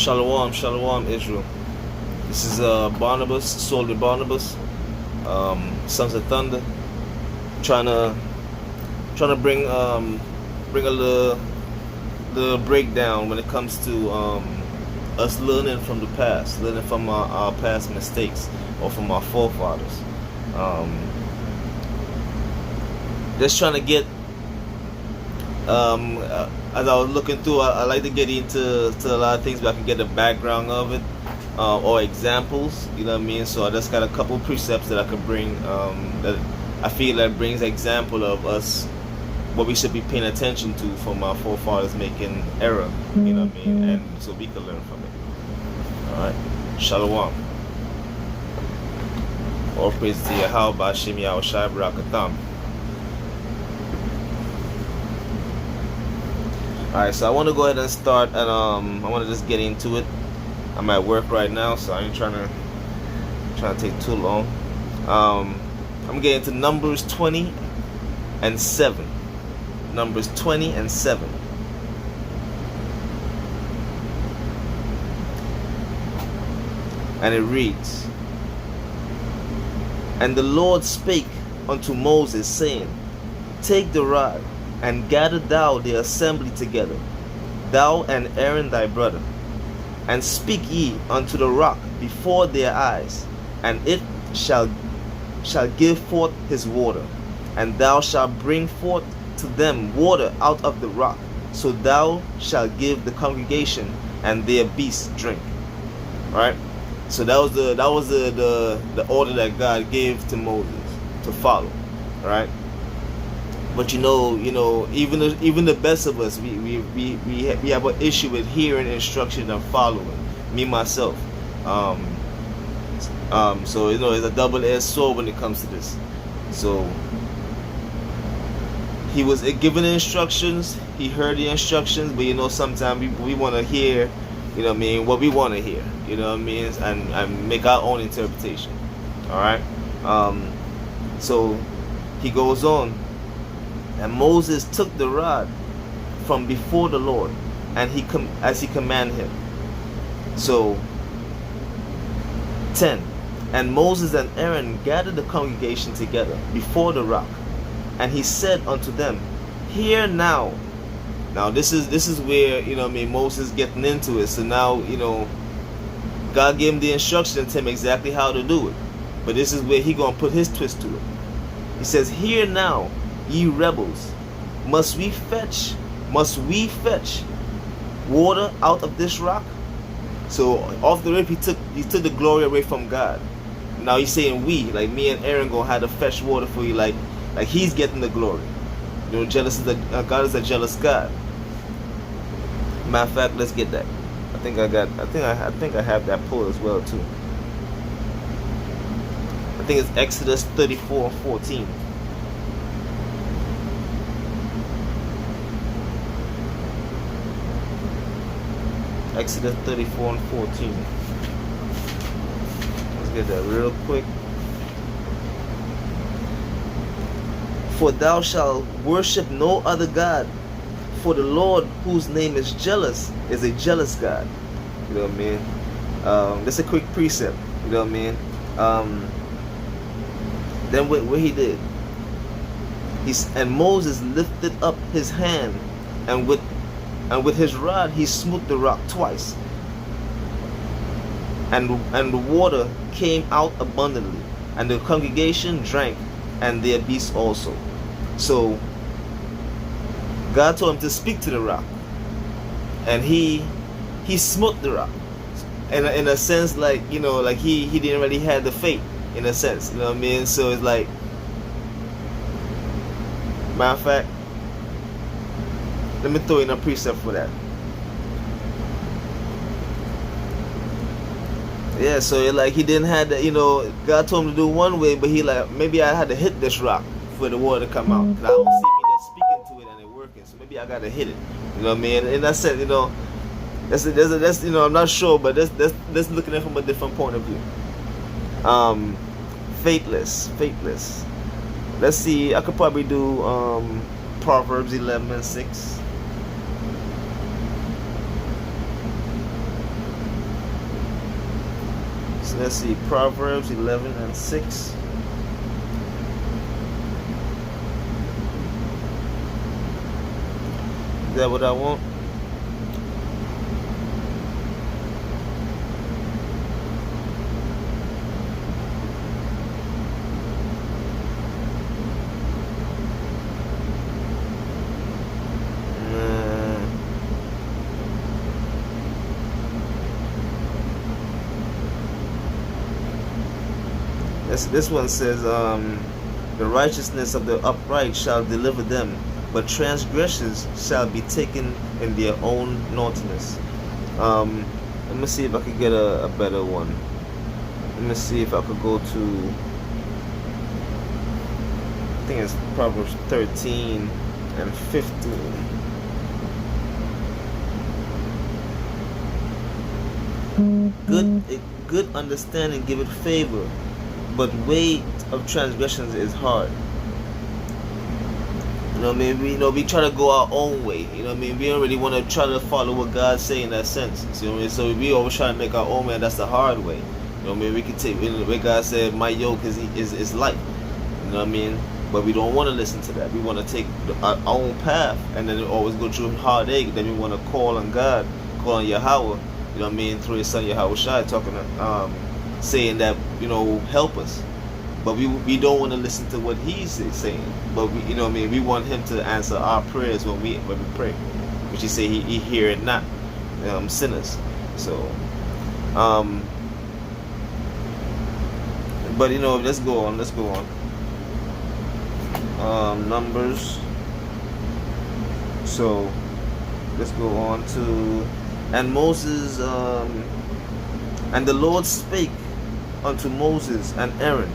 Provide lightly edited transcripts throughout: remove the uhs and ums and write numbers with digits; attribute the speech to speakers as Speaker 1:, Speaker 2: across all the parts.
Speaker 1: Shalom, shalom, Israel. This is Barnabas, Soul with Barnabas, Sons of Thunder, trying to bring a little breakdown when it comes to us learning from the past, learning from our past mistakes or from our forefathers. Just trying to get as I was looking through, I like to get into a lot of things, but I can get the background of it or examples. You know what I mean? So I just got a couple precepts that I could bring that I feel that brings example of us, what we should be paying attention to from our forefathers making error. You know what I mean? And so we can learn from it. All right. Shalom. All praise to Yahweh, Ba'ashem Yahushua Barakatam. Alright, so I want to go ahead and start, and I want to just get into it. I'm at work right now, so I ain't trying to take too long. I'm getting to Numbers 20 and 7. Numbers 20 and 7. And it reads, "And the Lord spake unto Moses, saying, Take the rod, and gather thou the assembly together, thou and Aaron thy brother, and speak ye unto the rock before their eyes, and it shall give forth his water, and thou shalt bring forth to them water out of the rock, so thou shalt give the congregation and their beasts drink." Right? So that was the order that God gave to Moses to follow. Right? But you know, even the best of us, we have an issue with hearing instruction and following. Me myself, so it's a double-edged sword when it comes to this. So he was given the instructions, he heard the instructions, but sometimes we want to hear, what we want to hear, and make our own interpretation. All right, so he goes on. And Moses took the rod from before the Lord, and as he commanded him. So 10. And Moses and Aaron gathered the congregation together before the rock, and he said unto them, Hear now. Now this is where Moses getting into it. So now God gave him the instruction and tell him exactly how to do it. But this is where he gonna put his twist to it. He says, Hear now, ye rebels, must we fetch water out of this rock? So off the rip, he took the glory away from God. Now he's saying we, like me and Aaron, gonna have to fetch water for you, like he's getting the glory. God is a jealous God. Matter of fact, let's get that. I think I have that pull as well too. I think it's Exodus 34:14. Exodus 34 and 14. Let's get that real quick. "For thou shalt worship no other God, for the Lord, whose name is jealous, is a jealous God." You know what I mean? That's a quick precept. You know what I mean? Then what he did, and Moses lifted up his hand, and with his rod he smote the rock twice, and the water came out abundantly, and the congregation drank, and their beasts also. So God told him to speak to the rock, and he smote the rock, and in a sense, like he didn't really have the faith, in a sense, you know what I mean? So it's like, matter of fact, let me throw in a precept for that. Yeah, so he didn't have that, God told him to do one way, but he maybe I had to hit this rock for the water to come out. Cause I don't see me just speaking to it and it working, so maybe I gotta hit it. You know what I mean? And that's it, that's I'm not sure, but that's looking at it from a different point of view. Faithless. Let's see, I could probably do Proverbs 11 and 6. let's see, Proverbs 11:6. Is that what I want? This one says, the righteousness of the upright shall deliver them, but transgressors shall be taken in their own naughtiness. Let me see if I could get a better one. Let me see if I could go to, I think it's Proverbs 13:15. Good understanding giveth favor, but weight of transgressions is hard. You know what I mean? We try to go our own way. You know what I mean? We don't really want to try to follow what God's saying in that sense. See what I mean? So we always try to make our own way, and that's the hard way. You know what I mean? We can take where God said, "My yoke is light." You know what I mean? But we don't want to listen to that. We want to take our own path, and then always go through heartache. Then we want to call on God, call on Yahweh. You know what I mean? Through His Son Yahweh Shai, talking to, saying that, help us. But we don't want to listen to what He's saying. But we, you know what I mean? We want Him to answer our prayers when we pray, which He say He hear it not, sinners. So, but let's go on. Numbers. So let's go on to, and Moses, and the Lord spake unto Moses and Aaron,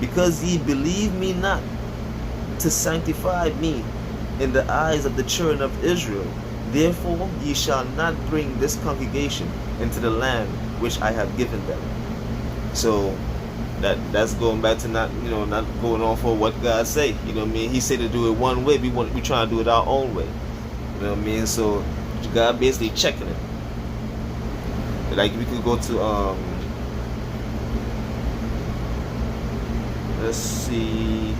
Speaker 1: because ye believe me not to sanctify me in the eyes of the children of Israel, therefore ye shall not bring this congregation into the land which I have given them. So that's going back to not going on for what God say. You know what I mean? He said to do it one way. We try to do it our own way. You know what I mean? So God basically checking it. Like we could go to let's see.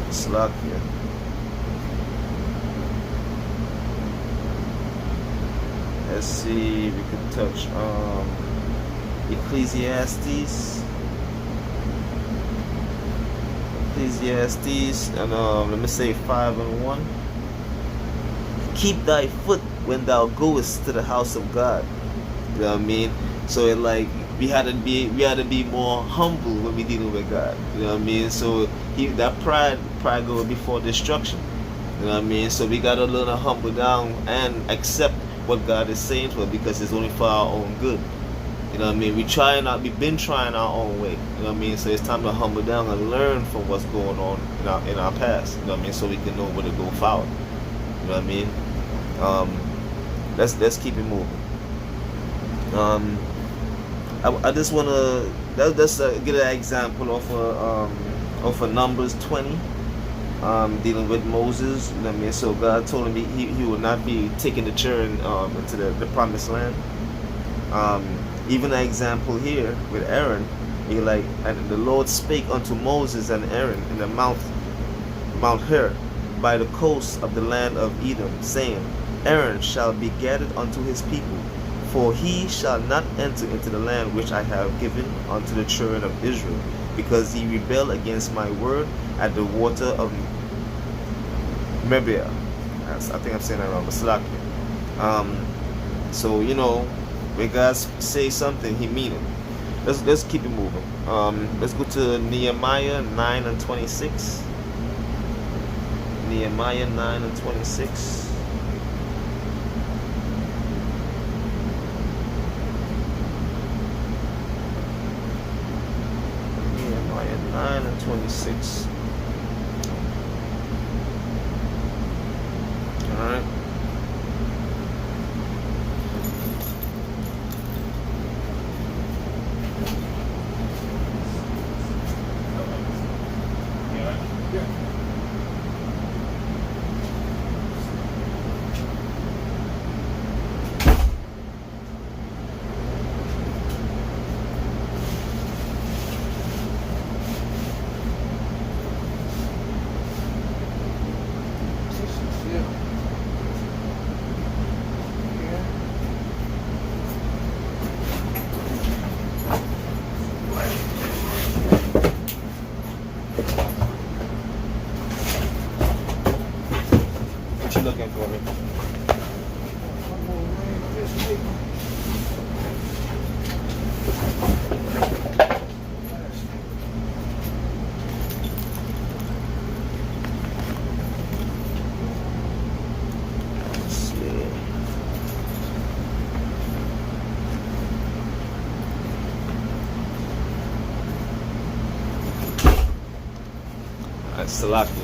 Speaker 1: Slovakia. Let's see, we could touch Ecclesiastes, and let me say 5:1. Keep thy foot when thou goest to the house of God. You know what I mean? So we had to be more humble when we dealing with God. You know what I mean? So that pride go before destruction. You know what I mean? So we gotta learn to humble down and accept what God is saying to us, because it's only for our own good. You know what I mean? We've been trying our own way. You know what I mean? So it's time to humble down and learn from what's going on in our past. You know what I mean? So we can know where to go forward. You know what I mean? Let's keep it moving. I just wanna let's get an example of a Numbers 20. Dealing with Moses. You know what I mean? So God told him he would not be taking the children into the promised land. Even an example here with Aaron, and the Lord spake unto Moses and Aaron in the Mount Hor, by the coast of the land of Edom, saying, Aaron shall be gathered unto his people, for he shall not enter into the land which I have given unto the children of Israel, because he rebelled against my word at the water of Meribah. I think I'm saying that wrong, but Slakia. So when God say something, He mean it. Let's keep it moving. Let's go to Nehemiah 9:26. Nehemiah 9:26. Nehemiah 9:26. Alright. for me. Let's see.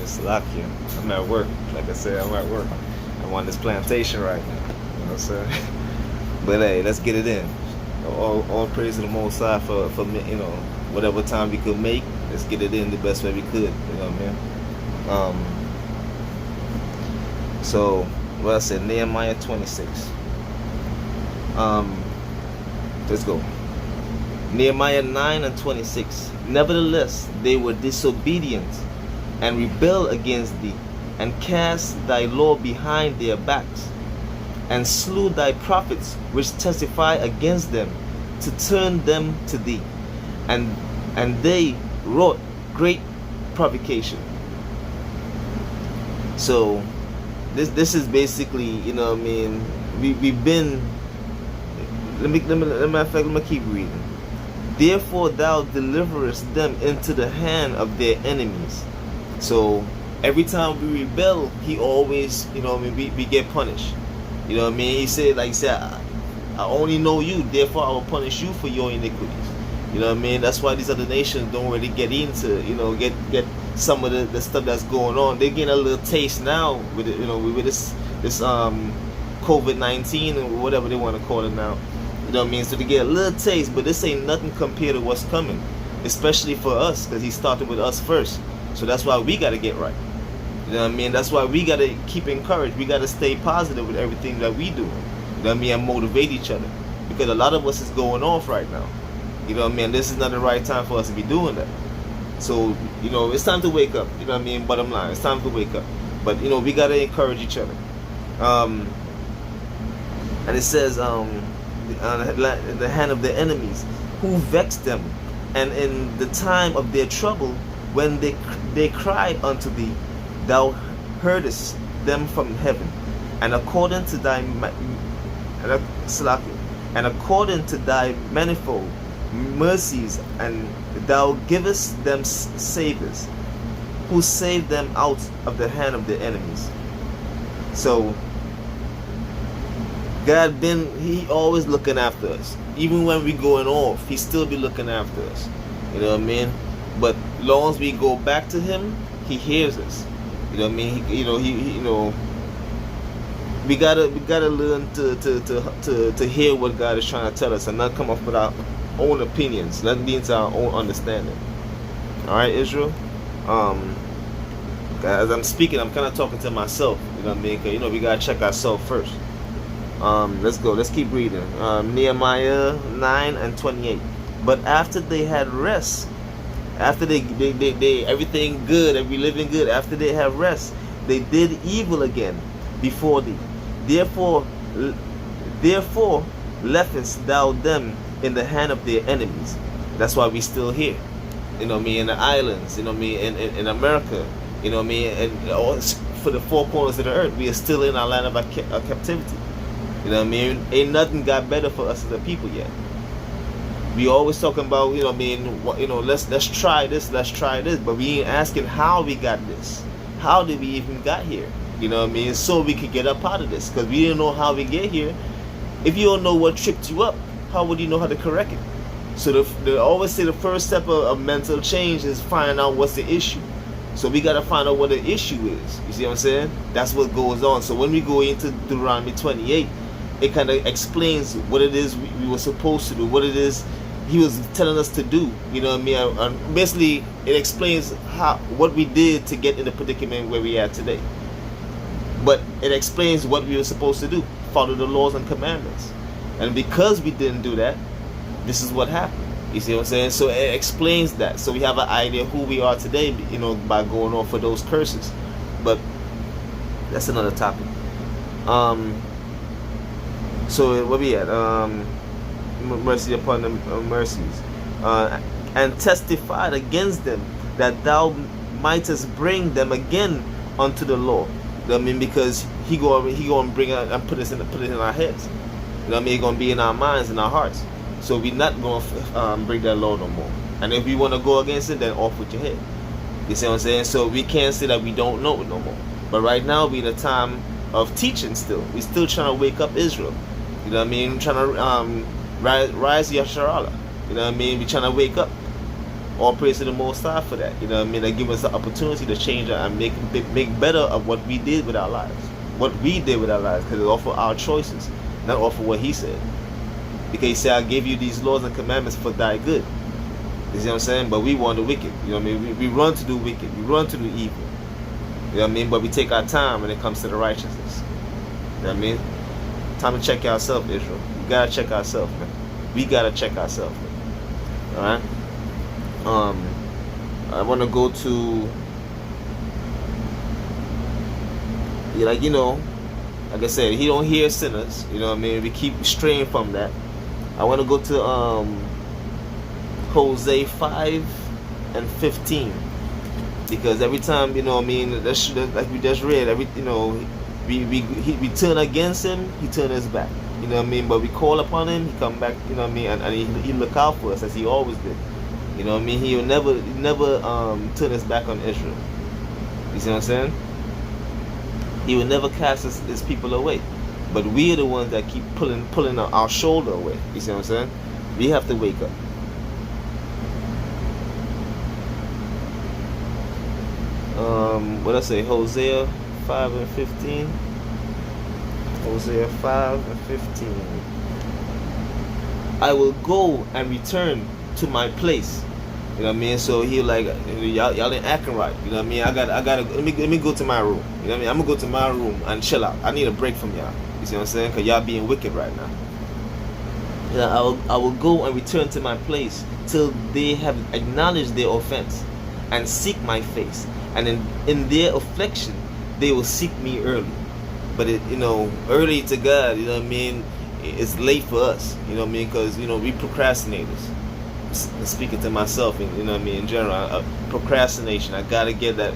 Speaker 1: Salakia. I'm at work. Like I said, I'm at work. I'm on this plantation right now. You know what I'm saying? But hey, let's get it in. All praise to the Most High for whatever time we could make. Let's get it in the best way we could. You know what I mean? So what I said, Nehemiah 26. Let's go. Nehemiah 9 and 26. Nevertheless, they were disobedient and rebelled against thee, and cast thy law behind their backs, and slew thy prophets which testify against them, to turn them to thee. And they wrought great provocation. So this is basically, you know what I mean, we've been, let me keep reading. Therefore thou deliverest them into the hand of their enemies. So every time we rebel, he always, you know what I mean, we get punished. You know what I mean? He said, I only know you, therefore I will punish you for your iniquities. You know what I mean? That's why these other nations don't really get into, get some of the stuff that's going on. They're getting a little taste now with it, with this COVID-19 or whatever they want to call it now. You know what I mean? So they get a little taste, but this ain't nothing compared to what's coming, especially for us, because he started with us first. So that's why we got to get right. You know what I mean? That's why we got to keep encouraged. We got to stay positive with everything that we do. You know what I mean? And motivate each other. Because a lot of us is going off right now. You know what I mean? This is not the right time for us to be doing that. So, it's time to wake up. You know what I mean? Bottom line, it's time to wake up. But, we got to encourage each other. And it says, the hand of their enemies, who vexed them. And in the time of their trouble, when they cried unto thee, thou heardest them from heaven, and according to thy manifold mercies, and thou givest them saviors, who saved them out of the hand of their enemies. So God he always looking after us. Even when we going off, he still be looking after us. You know what I mean? But long as we go back to him, he hears us. You know what I mean? We gotta learn to hear what God is trying to tell us, and not come up with our own opinions, not lean to our own understanding. All right, Israel. As I'm speaking, I'm kind of talking to myself. You know what I mean? 'Cause, we gotta check ourselves first. Let's go. Let's keep reading. Nehemiah 9 and 28. But after they had rest, after they everything good and we living good, after they have rest, they did evil again before thee. Therefore leftest thou them in the hand of their enemies. That's why we still here. You know what I mean? In the islands, you know what I mean? In America, you know what I mean? And for the four corners of the earth, we are still in our land of our captivity. You know what I mean? Ain't nothing got better for us as a people yet. We always talking about, you know what I mean, let's try this, but we ain't asking how we got this. How did we even got here? You know what I mean? So we could get up out of this, because we didn't know how we get here. If you don't know what tripped you up, how would you know how to correct it? So they always say the first step of mental change is finding out what's the issue. So we got to find out what the issue is. You see what I'm saying? That's what goes on. So when we go into Deuteronomy 28, it kind of explains what it is we were supposed to do, what it is he was telling us to do. You know what I mean? And basically, it explains what we did to get in the predicament where we are today. But it explains what we were supposed to do: follow the laws and commandments. And because we didn't do that, this is what happened. You see what I'm saying? So it explains that. So we have an idea who we are today, by going off for those curses. But that's another topic. So where we at? Mercy upon them, mercies. And testified against them, that thou mightest bring them again unto the law. I mean, because He going to bring it and put it in our heads. You know what I mean? It's going to be in our minds and our hearts. So we're not going to break that law no more. And if we want to go against it, then off with your head. You see what I'm saying? So we can't say that we don't know it no more. But right now, we're in a time of teaching still. We're still trying to wake up Israel. You know what I mean? We're trying to rise Yasharala. You know what I mean? We're trying to wake up. All praise to the Most High for that. You know what I mean? They give us the opportunity to change and make better of what we did with our lives. What we did with our lives. Because it's all for our choices. Not all for what He said. Because He said, I gave you these laws and commandments for thy good. You see what I'm saying? But we want the wicked. You know what I mean? We run to do wicked. We run to do evil. You know what I mean? But we take our time when it comes to the righteousness. You know what I mean? Time to check ourselves, Israel. We gotta check ourselves, man. We gotta check ourselves, man. Alright? I wanna go to, like I said, He don't hear sinners. You know what I mean? We keep straying from that. I wanna go to Hosea 5:15. Because every time, you know what I mean, that's like we just read, we turn against Him, He turns us back. You know what I mean? But we call upon Him, He come back, you know what I mean, and he look out for us as He always did. You know what I mean? He will never turn us back on Israel. You see what I'm saying? He will never cast his people away. But we are the ones that keep pulling our shoulder away. You see what I'm saying? We have to wake up. What I say? Hosea 5:15. Hosea 5:15. I will go and return to my place. You know what I mean? So he like, y'all ain't acting right. You know what I mean? I gotta let me go to my room. You know what I mean? I'm gonna go to my room and chill out. I need a break from y'all. You see what I'm saying? Cause y'all being wicked right now. Yeah, I will go and return to my place till they have acknowledged their offense and seek my face. And in their affliction, they will seek me early. But early to God, you know what I mean? It's late for us, you know what I mean? Because we procrastinators. Speaking to myself, you know what I mean, in general, procrastination. I gotta get that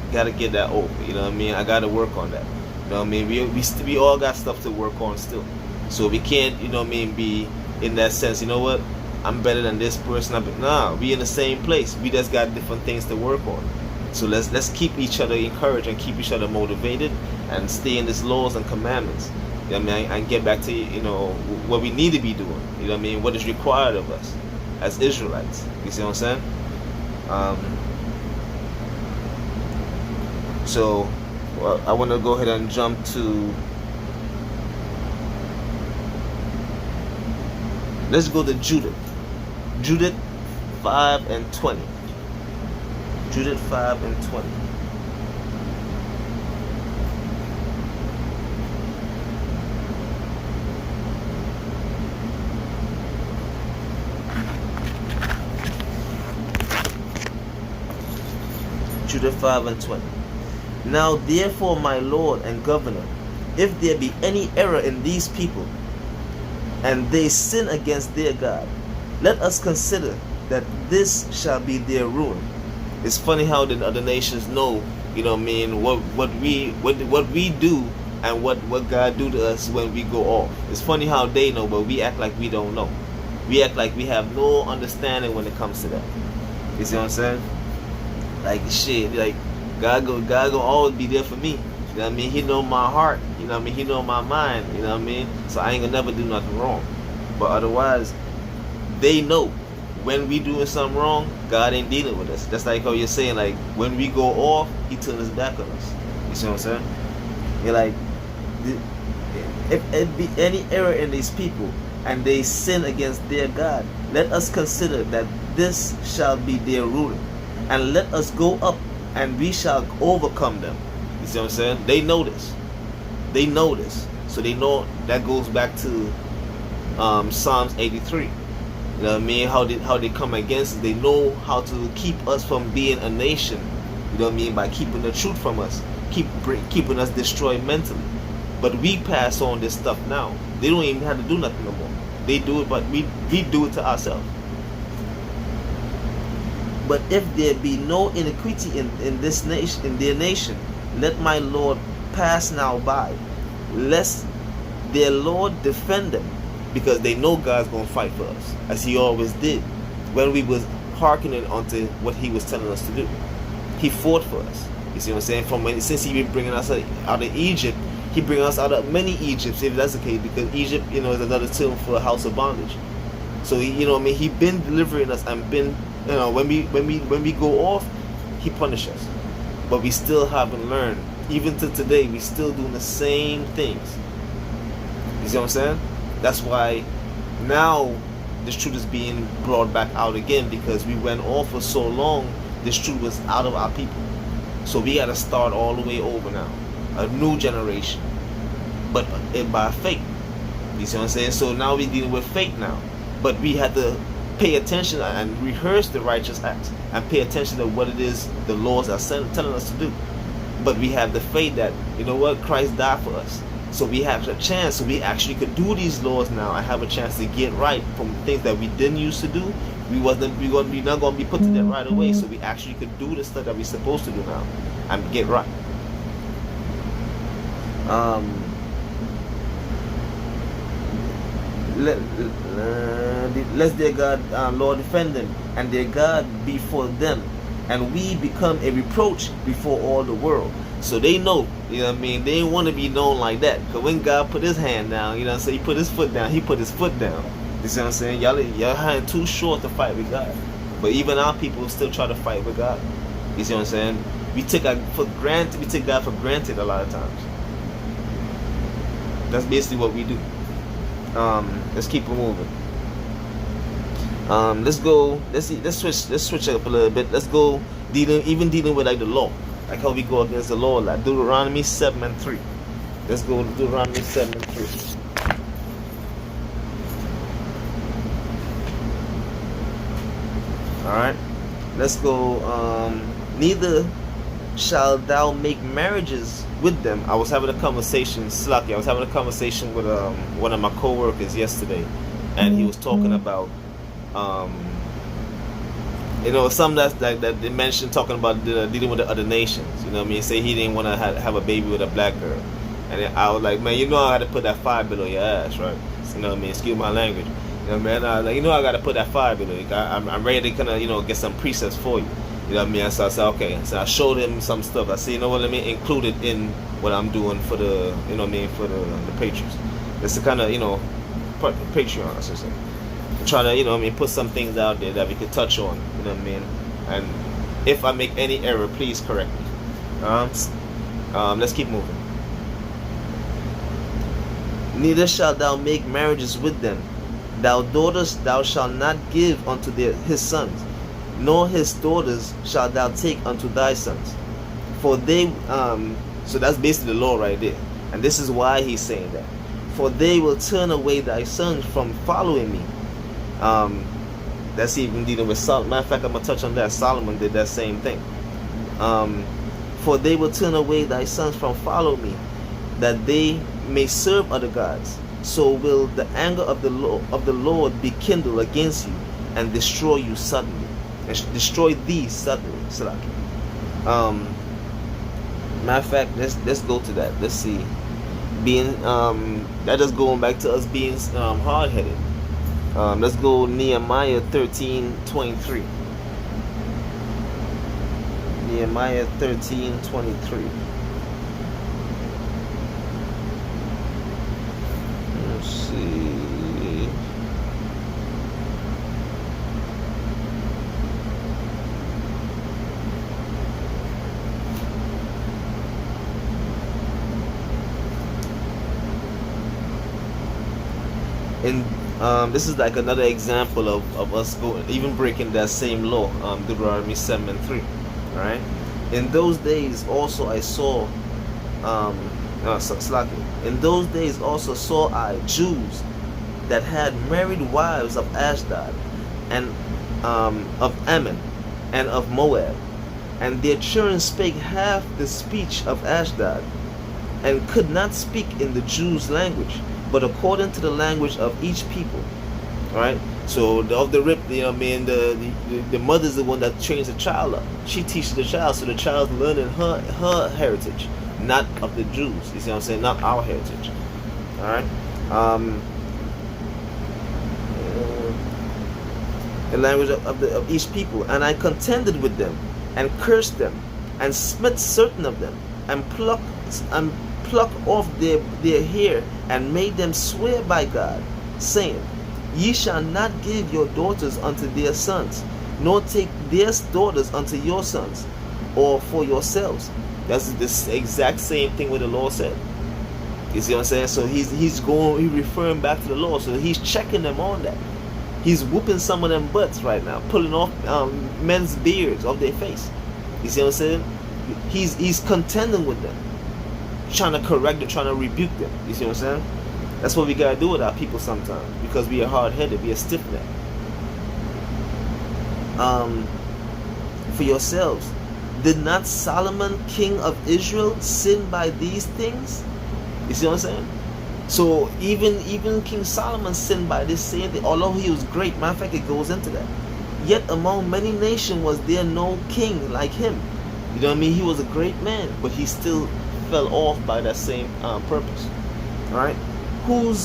Speaker 1: over. You know what I mean? I gotta work on that. You know what I mean? We all got stuff to work on still. So we can't, you know what I mean, be in that sense. You know what? I'm better than this person. Nah, we in the same place. We just got different things to work on. So let's keep each other encouraged and keep each other motivated and stay in these laws and commandments. You know what I mean? And get back to what we need to be doing. You know what I mean? What is required of us as Israelites. You see what I'm saying? So I want to go ahead and jump to. Let's go to Judith. Judith 5:20. Judith 5:20. Judith 5:20. Now therefore, my Lord and Governor, if there be any error in these people, and they sin against their God, let us consider that this shall be their ruin. It's funny how the other nations know, you know what I mean, what we do and what God do to us when we go off. It's funny how they know, but we act like we don't know. We act like we have no understanding when it comes to that. You see what I'm saying? Like shit, like God go always be there for me. You know what I mean? He know my heart. You know what I mean? He know my mind. You know what I mean? So I ain't gonna never do nothing wrong. But otherwise, they know when we doing something wrong, God ain't dealing with us. That's like how you're saying, like when we go off, He turns His back on us. You see what I'm saying? You're like, if it be any error in these people and they sin against their God, let us consider that this shall be their ruin, and let us go up and we shall overcome them. You see what I'm saying? They know this. They know this. So they know that goes back to Psalms 83. You know what I mean? How they come against us. They know how to keep us from being a nation. You know what I mean? By keeping the truth from us. Keeping us destroyed mentally. But we pass on this stuff now. They don't even have to do nothing no more. They do it, but we do it to ourselves. But if there be no iniquity in this nation, in their nation, let my Lord pass now by, lest their Lord defend them, because they know God's gonna fight for us, as He always did when we was hearkening onto what He was telling us to do. He fought for us. You see what I'm saying? Since He been bringing us out of Egypt, He bring us out of many Egypts, if that's the case, because Egypt, is another term for a house of bondage. So He been delivering us, and been, when we go off, He punish us, but we still haven't learned. Even to today, we still doing the same things. You see what I'm saying? That's why now this truth is being brought back out again, because we went off for so long. This truth was out of our people, so we got to start all the way over now, a new generation, but by faith. You see what I'm saying? So now we're dealing with faith now, but we had to pay attention and rehearse the righteous acts, and pay attention to what it is the laws are telling us to do. But we have the faith that, Christ died for us, so we have a chance. So we actually could do these laws now and have a chance to get right from things that we didn't used to do. We're not gonna be put to that right away. So we actually could do the stuff that we're supposed to do now and get right. Let their God, Lord, defend them, and their God be for them, and we become a reproach before all the world. So they know, they didn't want to be known like that. Because when God put His hand down, so He put His foot down, He put His foot down. You see what I'm saying? Y'all hand too short to fight with God. But even our people still try to fight with God. You see what I'm saying? We take God for granted a lot of times. That's basically what we do. Let's keep it moving. Let's go. Let's switch up a little bit. Let's go dealing with like the law, like how we go against the law, like Deuteronomy 7:3. Let's go to Deuteronomy 7:3. All right. Let's go. Neither shall thou make marriages with them. I was having a conversation, Slaki. I was having a conversation with one of my co-workers yesterday, and he was talking about some that they mentioned, talking about dealing with the other nations. Say he didn't want to have a baby with a black girl, and I was like, man, I had to put that fire below your ass, right? Excuse my language. I got to put that fire below you. I'm ready to kind of get some precepts for you. So I said, okay. So I showed him some stuff. I said, include it in what I'm doing for the, for the patrons. It's the kind of, Patreon, I should say. Try to, put some things out there that we could touch on, And if I make any error, please correct me. Let's keep moving. Neither shalt thou make marriages with them. Thou daughters thou shalt not give unto his sons, nor his daughters shalt thou take unto thy sons. For they, so that's basically the law right there. And this is why he's saying that. For they will turn away thy sons from following me. That's even dealing with Solomon. Matter of fact, I'm going to touch on that. Solomon did that same thing. For they will turn away thy sons from following me, that they may serve other gods. So will the anger of the Lord be kindled against you, and destroy you suddenly, and destroy thee suddenly. Matter of fact, let's go to that. Let's see. Being that is going back to us being hard-headed. Let's go Nehemiah 13:23. Nehemiah 13:23. Let's see. And this is like another example of us even breaking that same law, Deuteronomy 7:3. Right? In those days also I saw in those days also saw I Jews that had married wives of Ashdod, and of Ammon, and of Moab, and their children spake half the speech of Ashdod, and could not speak in the Jews' language, but according to the language of each people. Right? So of the rip, the mother's the one that trains the child up. She teaches the child, so the child's learning her heritage. not of the Jews. You see what I'm saying? Not our heritage. All right. The language of each people, and I contended with them, and cursed them, and smote certain of them, and plucked off their hair, and made them swear by God, saying, Ye shall not give your daughters unto their sons, nor take their daughters unto your sons, or for yourselves. That's the exact same thing what the law said. You see what I'm saying? So he's referring back to the law. So he's checking them on that. He's whooping some of them butts right now, pulling off men's beards off their face. You see what I'm saying? He's contending with them, trying to correct them, trying to rebuke them. You see what I'm saying? That's what we gotta do with our people sometimes, because we are hard-headed, we are stiff-necked. For yourselves, did not Solomon, king of Israel, sin by these things? You see what I'm saying? So even King Solomon sinned by this same thing, although he was great. Matter of fact, it goes into that. Yet among many nations was there no king like him. You know what I mean? He was a great man, but he still fell off by that same purpose. All right? Who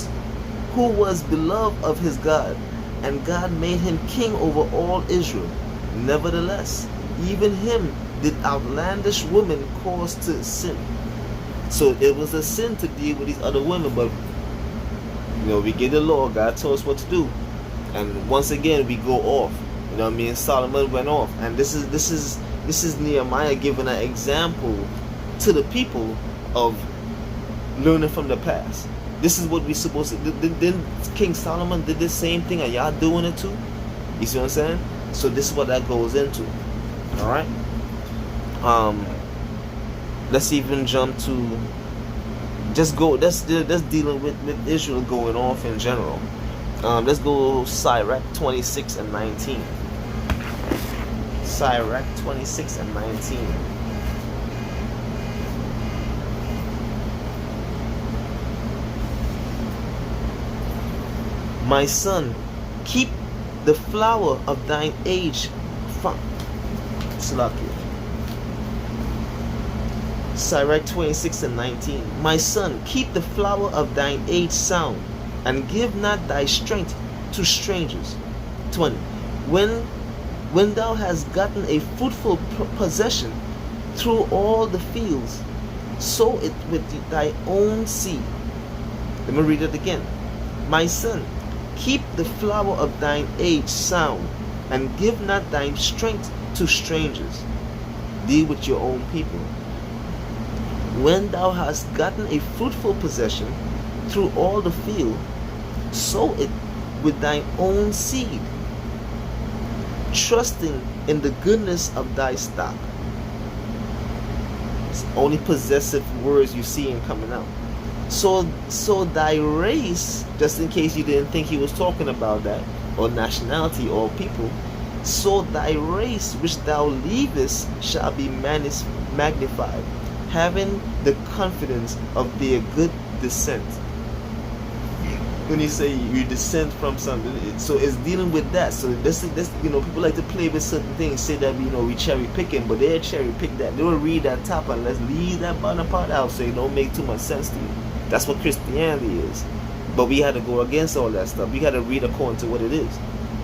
Speaker 1: was beloved of his God, and God made him king over all Israel. Nevertheless, even him did outlandish women cause to sin. So it was a sin to deal with these other women, but we get the law. God told us what to do, and once again we go off. You know what I mean? Solomon went off, and this is Nehemiah giving an example to the people of learning from the past. This is what we're supposed to do. Then King Solomon did the same thing. Are y'all doing it too? You see what I'm saying? So this is what that goes into. All right. Let's even jump to that's dealing with Israel going off in general. Let's go Sirach 26 and 19. Sirach 26 and 19. My son, keep the flower of thine age from Slakia. Sirach 26 and 19. My son, keep the flower of thine age sound, and give not thy strength to strangers. 20. When thou hast gotten a fruitful possession through all the fields, sow it with thy own seed. Let me read it again. My son, keep the flower of thine age sound, and give not thy strength to strangers. Deal with your own people. When thou hast gotten a fruitful possession through all the field, sow it with thine own seed, trusting in the goodness of thy stock. It's only possessive words you see him coming out. So thy race, just in case you didn't think he was talking about that, or nationality or people, so thy race which thou leavest shall be magnified, having the confidence of their good descent. When you say you descend from something, so it's dealing with that. So this people like to play with certain things, say that we cherry picking, but they cherry pick that. They will read that top and let's leave that bottom part out, so it don't make too much sense to you. That's what Christianity is. But we had to go against all that stuff. We got to read according to what it is,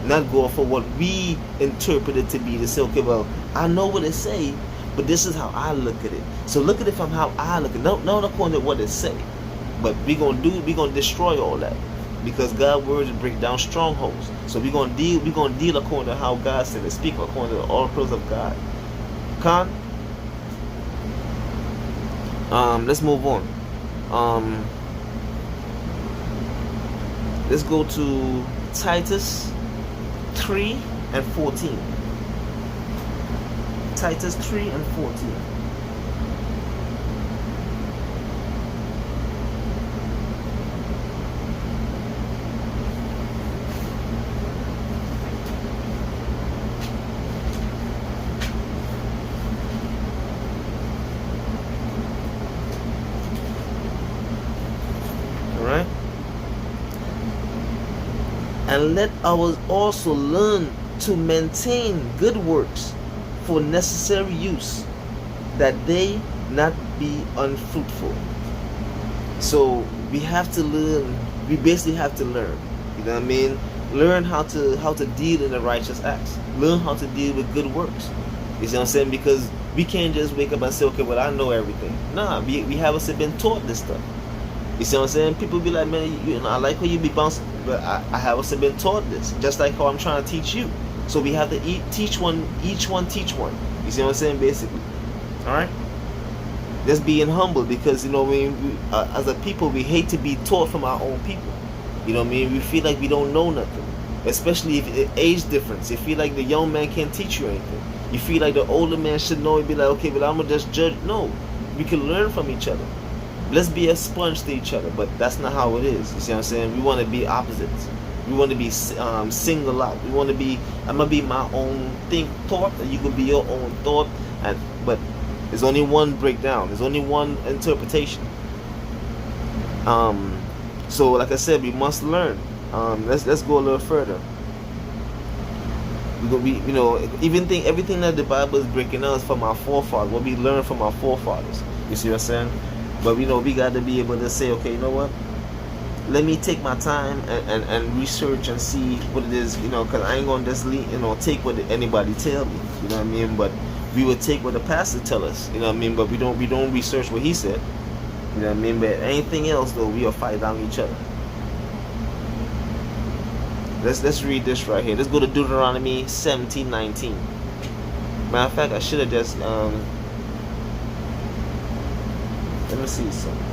Speaker 1: not go for what we interpret it to be. To say, okay, well, I know what it say, but this is how I look at it. So look at it from how I look at it. Not according to what it say. But we're gonna destroy all that, because God's words break down strongholds. So we're gonna deal according to how God said it, speak according to the oracles of God. Let's move on. Let's go to Titus 3 and 14. Titus 3 and 14. Alright? And let us also learn to maintain good works for necessary use, that they be unfruitful. So we have to learn. We basically have to learn. You know what I mean? Learn how to deal in the righteous acts. Learn how to deal with good works. You see what I'm saying? Because we can't just wake up and say, okay, well, I know everything. Nah, we haven't been taught this stuff. You see what I'm saying? People be like, man, you know, I like how you be bouncing, but I haven't been taught this. Just like how I'm trying to teach you. So we have to teach one, each one teach one. You see what I'm saying? Basically. All right? Just being humble, because, you know, as a people, we hate to be taught from our own people. You know what I mean? We feel like we don't know nothing. Especially if age difference. You feel like the young man can't teach you anything. You feel like the older man should know and be like, okay, but I'm going to just judge. No. We can learn from each other. Let's be a sponge to each other. But that's not how it is. You see what I'm saying? We want to be opposites. We want to be single out. We want to be, I'm going to be my own thought, and you can be your own thought. But there's only one breakdown. There's only one interpretation. So like I said, we must learn. Let's go a little further. You know, everything that the Bible is breaking down is from our forefathers. What we learn from our forefathers. You see what I'm saying? But you know, we got to be able to say, okay, you know what? Let me take my time and research and see what it is. You know, because I ain't gonna just take what anybody tell me. You know what I mean? But we would take what the pastor tell us. You know what I mean? But we don't research what he said. You know what I mean? But anything else though, we'll fight down each other. Let's read this right here. Let's go to Deuteronomy 17:19. Matter of fact, I should have just let me see something.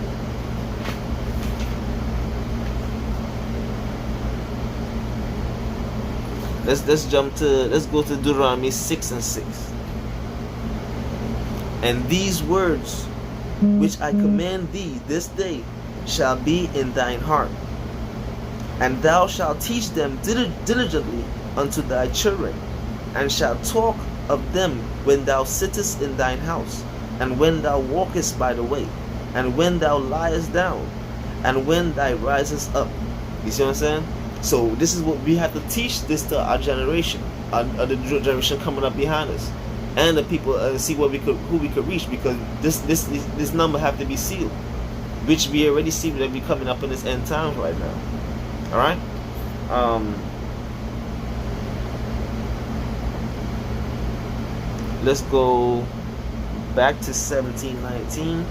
Speaker 1: Let's go to Deuteronomy 6:6. And these words which I command thee this day shall be in thine heart, and thou shalt teach them diligently unto thy children, and shalt talk of them when thou sittest in thine house, and when thou walkest by the way, and when thou liest down, and when thou risest up. You see what I'm saying? So this is what we have to teach this to our generation, the generation coming up behind us, and the people, see who we could reach, because this number have to be sealed, which we already see that we coming up in this end times right now. All right. Let's go back to 17:19.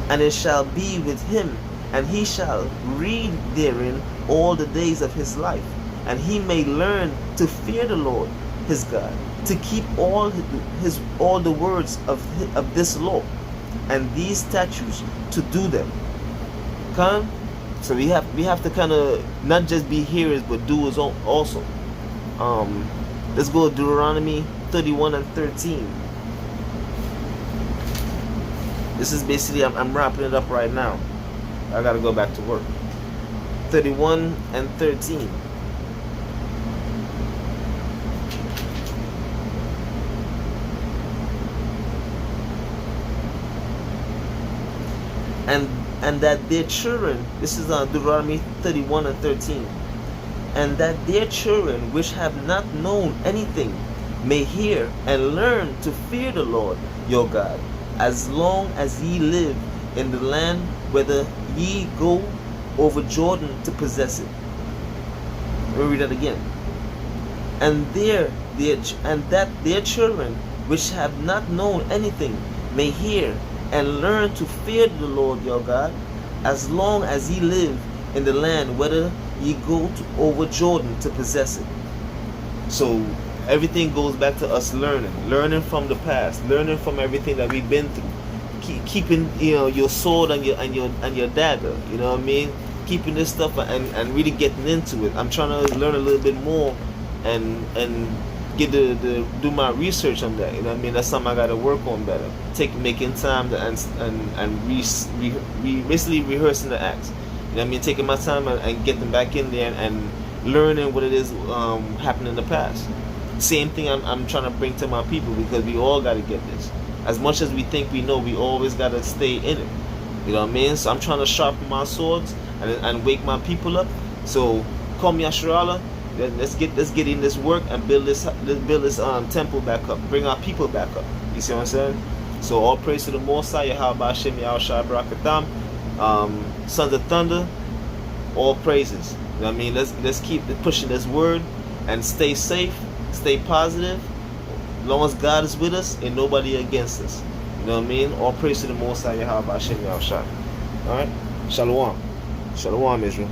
Speaker 1: And it shall be with him, and he shall read therein all the days of his life, and he may learn to fear the Lord his God, to keep all the words of this law and these statutes, to do them. Come, so we have to kind of not just be hearers but doers also. Let's go to Deuteronomy 31:13. This is basically, I'm wrapping it up right now. I gotta go back to work. 31:13. And that their children, this is Deuteronomy 31:13, and that their children which have not known anything may hear and learn to fear the Lord your God, as long as ye live in the land whither ye go over Jordan to possess it. Let me read that again. And that their children which have not known anything may hear and learn to fear the Lord your God, as long as ye live in the land whither ye go over Jordan to possess it. So everything goes back to us learning from the past, learning from everything that we've been through, keeping your sword and your dagger. You know what I mean? Keeping this stuff and really getting into it. I'm trying to learn a little bit more and get do my research on that. You know what I mean? That's something I got to work on better. Making time to basically rehearsing the acts. You know what I mean? Taking my time and getting back in there and learning what it is happened in the past. Same thing I'm trying to bring to my people, because we all got to get this. As much as we think we know, we always got to stay in it. You know what I mean? So I'm trying to sharpen my swords and wake my people up. So come Yasharala, let's get in this work and build this temple back up. Bring our people back up. You see what I'm saying? So all praise to the Most High, Yahweh Hashem, Yahweh Shai Barakatam, Sons of Thunder, all praises. You know what I mean? Let's keep pushing this word and stay safe, stay positive. As long as God is with us and nobody against us. You know what I mean? All praise to the Most High, Yahweh Hashem, Yahweh Shai. Alright? Shalom. Shalom, Israel.